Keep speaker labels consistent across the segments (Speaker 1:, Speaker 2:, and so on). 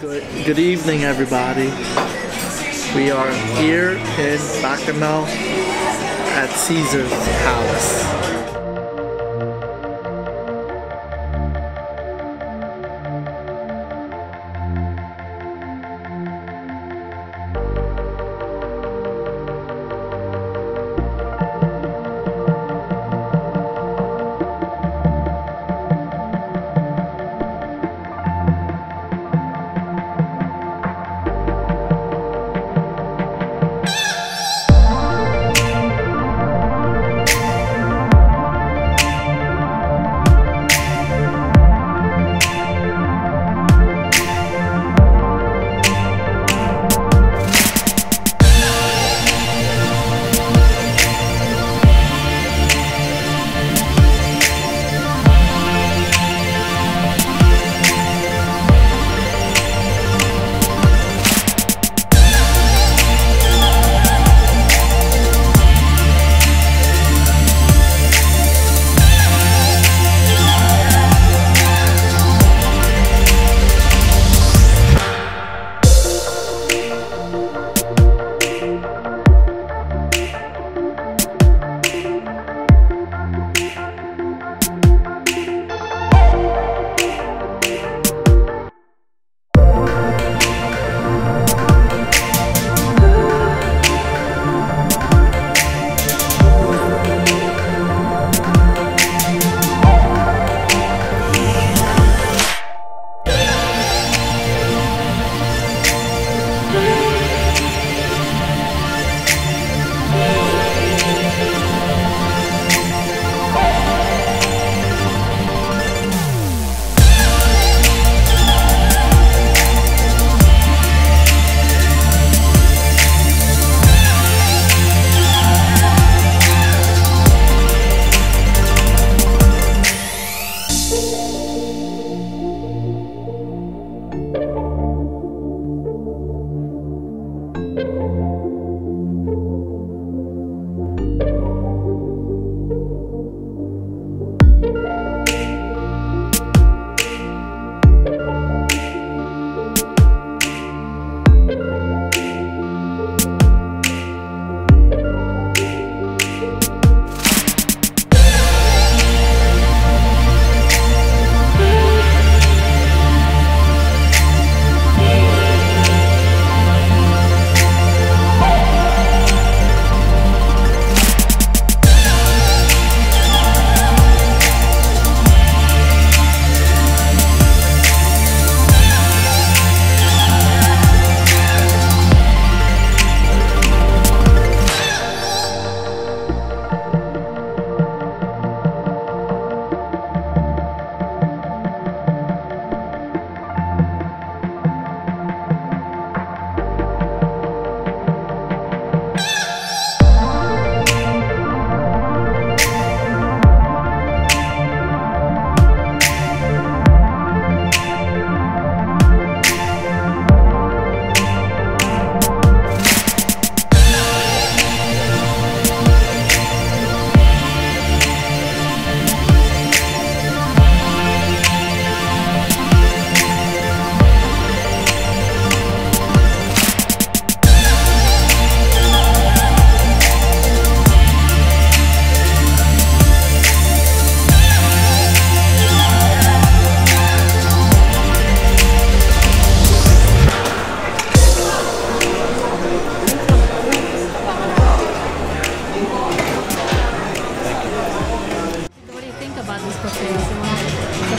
Speaker 1: Good evening, everybody. We are here in BACCHANAL at Caesar's Palace.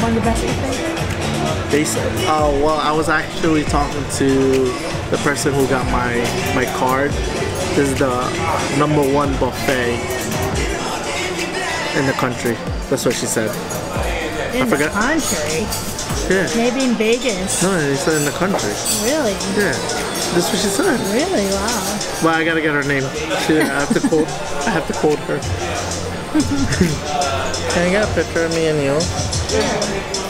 Speaker 2: One of the best buffets?
Speaker 1: They said, oh, well, I was actually talking to the person who got my card. This is the #1 buffet in the country. That's what she said.
Speaker 2: In the country?
Speaker 1: Yeah.
Speaker 2: Maybe in Vegas.
Speaker 1: No, they said in the country.
Speaker 2: Really?
Speaker 1: Yeah. That's what she said.
Speaker 2: Really? Wow.
Speaker 1: Well, I gotta get her name. I have to quote her. Can I get a picture of me and you?
Speaker 2: Yeah.